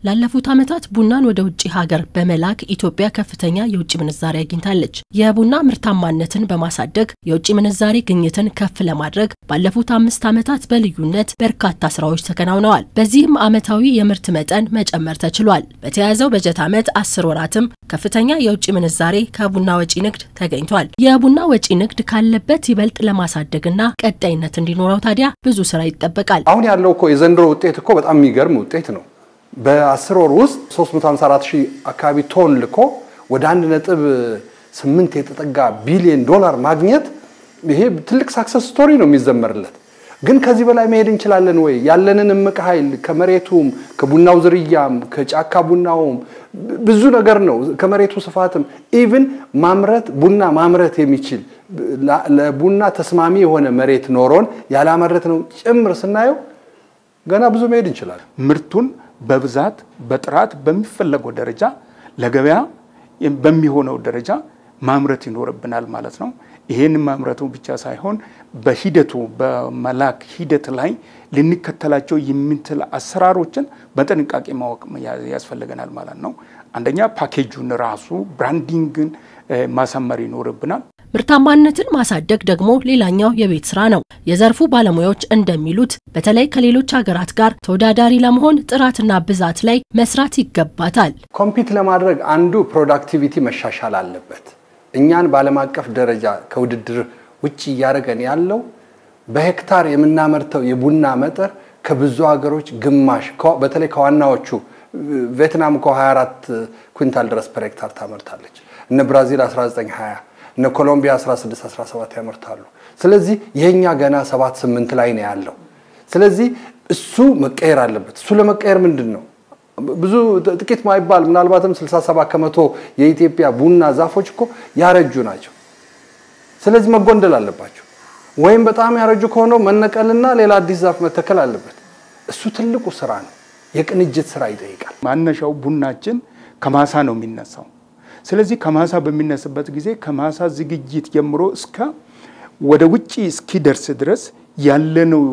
ላለፉት ዓመታት ቡናን ወደ ውጪ ሀገር በመላክ ኢትዮጵያ ከፍተኛ የውጪ ምንዛሪ አግኝታለች። የቡና ምርታማነትን በማሳደግ የውጪ ምንዛሪ ግኝትን ከፍ ለማድረግ ባለፉት 5 ዓመታት በልዩነት በርካታ ስራዎች ተከናውነዋል። በዚህም ዓመታዊ የምርት መጠን መጨመር ተችሏል። በተያያዘው በጀት ዓመት 10 ወራትም ከፍተኛ የውጪ ምንዛሪ ከቡና ወጪ ንግድ ተገኝቷል። የቡና ወጪ ንግድ ካለበት ይበልጥ ለማሳደግና ቀጣይነት እንዲኖረው ታዲያ ብዙ ስራ ይጠበቃል። አሁን ያለው የዘንድሮ ውጤት በጣም የሚገርም ውጤት ነው። በ10 ወር ውስጥ 354,000 አካባቢ ቶን ልኮ ወደ 1.8 የተጠጋ ቢሊዮን ዶላር ማግኘት ይሄ ትልቅ ሰክሰስ ስቶሪ ነው የሚዘመርለት። ግን ከዚህ በላይ መሄድ እንችላለን ወይ? ያለንን እምቅ ኃይል ከመሬቱም ከቡናው ዝርያም ከጫካ ቡናውም ብዙ ነገር ነው ከመሬቱ ስፋትም ኢቭን ቡና ማምረት የሚችል ለቡና ተስማሚ የሆነ መሬት ኖሮን ያላመረት ነው ጭምር ስናየው ገና ብዙ መሄድ እንችላለን። ምርቱን በብዛት በጥራት በሚፈለገው ደረጃ ለገበያ በሚሆነው ደረጃ ማምረት ይኖርብናል ማለት ነው። ይሄን ማምረቱ ብቻ ሳይሆን በሂደቱ በመላክ ሂደት ላይ ልንከተላቸው የምንችል አሰራሮችን በጥንቃቄ ማወቅ ያስፈልገናል ማለት ነው። አንደኛ ፓኬጁን ራሱ ብራንዲንግን ማሳመር ይኖርብናል። ምርታማነትን ማሳደግ ደግሞ ሌላኛው የቤት ስራ ነው። የዘርፉ ባለሙያዎች እንደሚሉት በተለይ ከሌሎች ሀገራት ጋር ተወዳዳሪ ለመሆን ጥራትና ብዛት ላይ መስራት ይገባታል። ኮምፒት ለማድረግ አንዱ ፕሮዳክቲቪቲ መሻሻል አለበት። እኛን ባለም አቀፍ ደረጃ ከውድድር ውጪ ያደረገን ያለው በሄክታር የምናመርተው የቡና መጠር ከብዙ ሀገሮች ግማሽ በተለይ ከዋናዎቹ ቪየትናም 24 ኩንታል ድረስ ፐር ሄክታር ታመርታለች። እነ ብራዚል 19-20 እነ ኮሎምቢያ 16-17 ያመርታሉ። ስለዚህ የኛ ገና 7-8 ላይ ነው ያለው። ስለዚህ እሱ መቀየር አለበት። እሱ ለመቀየር ምንድነው ብዙ ጥቂት ማይባል ምናልባትም 67% የኢትዮጵያ ቡና ዛፎች ያረጁ ናቸው። ስለዚህ መጎንደል አለባቸው። ወይም በጣም ያረጁ ከሆነ መነቀልና ሌላ አዲስ ዛፍ መተከል አለበት። እሱ ትልቁ ስራ ነው። የቅንጅት ስራ ይጠይቃል። ማነሻው ቡናችን ከማሳ ነው የሚነሳው። ስለዚህ ከማሳ በሚነስበት ጊዜ ከማሳ ዝግጅት ጀምሮ እስከ ወደ ውጪ እስኪደርስ ድረስ ያለነው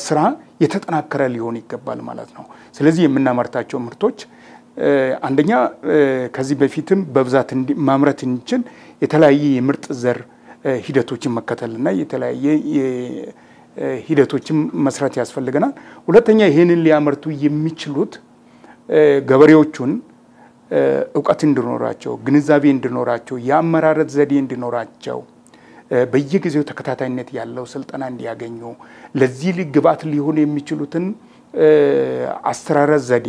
ስራ የተጠናከረ ሊሆን ይገባል ማለት ነው። ስለዚህ የምናመርታቸው ምርቶች አንደኛ ከዚህ በፊትም በብዛት ማምረት እንችል የተለያየ የምርጥ ዘር ሂደቶችን መከተልና የተለያየ ሂደቶችን መስራት ያስፈልገናል። ሁለተኛ ይሄንን ሊያመርቱ የሚችሉት ገበሬዎቹን እውቀት እንዲኖራቸው ግንዛቤ እንዲኖራቸው የአመራረት ዘዴ እንዲኖራቸው በየጊዜው ተከታታይነት ያለው ስልጠና እንዲያገኙ ለዚህ ግብዓት ሊሆን የሚችሉትን አስተራረዝ ዘዴ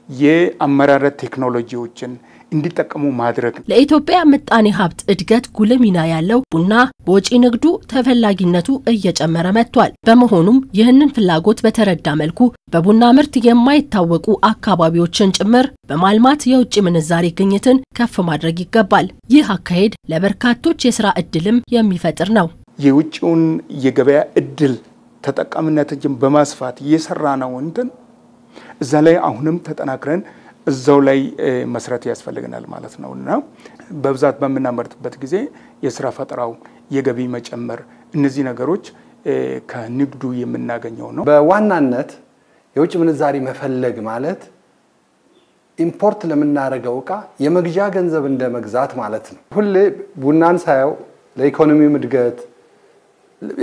የአመራረት ቴክኖሎጂዎችን እንዲጠቀሙ ማድረግ። ለኢትዮጵያ ምጣኔ ሀብት እድገት ጉልህ ሚና ያለው ቡና በወጪ ንግዱ ተፈላጊነቱ እየጨመረ መጥቷል። በመሆኑም ይህንን ፍላጎት በተረዳ መልኩ በቡና ምርት የማይታወቁ አካባቢዎችን ጭምር በማልማት የውጪ ምንዛሪ ግኝትን ከፍ ማድረግ ይገባል። ይህ አካሄድ ለበርካቶች የሥራ እድልም የሚፈጥር ነው። የውጪውን የገበያ እድል ተጠቃሚነትን በማስፋት እየሰራነው እዛ ላይ አሁንም ተጠናክረን እዛው ላይ መስራት ያስፈልገናል ማለት ነውና በብዛት በመናመርትበት ጊዜ የሥራ ፈጠራው የገቢ መጨመር እነዚህ ነገሮች ከንግዱ የምናገኘው ነው። በዋናነት የውጭ ምንዛሪ መፈለግ ማለት ኢምፖርት ለምናረጋው ዕቃ የመግዣ ገንዘብ እንደመግዛት ማለት ነው። ሁሌ ቡናን ሳይው ለኢኮኖሚ እድገት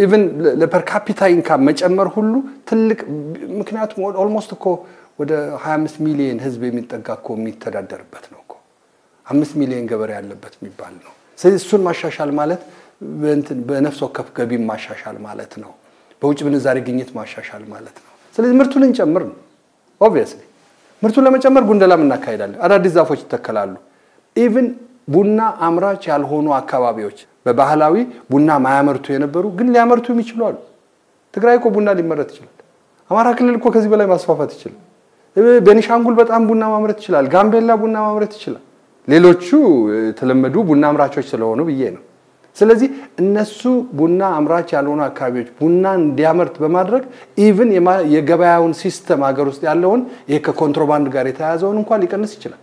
ኢቭን ለፐር ካፒታ ኢንካም መጨመር ሁሉ ትልቅ ምክንያቱም ኦልሞስት ወደ 25 ሚሊዮን ህዝብ የሚጠጋ የሚተዳደርበት ነው 5 ሚሊዮን ገበሬ ያለበት የሚባል ነው። ስለዚህ እሱን ማሻሻል ማለት በነፍስ ወከፍ ገቢ ማሻሻል ማለት ነው። በውጭ ምንዛሪ ግኝት ማሻሻል ማለት ነው። ስለዚህ ምርቱን እንጨምር ነው። ኦብቪየስሊ ምርቱን ለመጨመር ጉንደላ እናካሄዳለን። አዳዲስ ዛፎች ይተከላሉ። ኢቭን ቡና አምራች ያልሆኑ አካባቢዎች በባህላዊ ቡና ማያመርቱ የነበሩ ግን ሊያመርቱ የሚችሉ አሉ። ትግራይ ቡና ሊመረት ይችላል። አማራ ክልል ከዚህ በላይ ማስፋፋት ይችላል። ቤኒሻንጉል በጣም ቡና ማምረት ይችላል። ጋምቤላ ቡና ማምረት ይችላል። ሌሎቹ ተለመዱ ቡና አምራቾች ስለሆኑ ብዬ ነው። ስለዚህ እነሱ ቡና አምራች ያልሆኑ አካባቢዎች ቡና እንዲያመርት በማድረግ ኢቭን የገበያውን ሲስተም ሀገር ውስጥ ያለውን ከኮንትሮባንድ ጋር የተያያዘውን እንኳን ሊቀንስ ይችላል።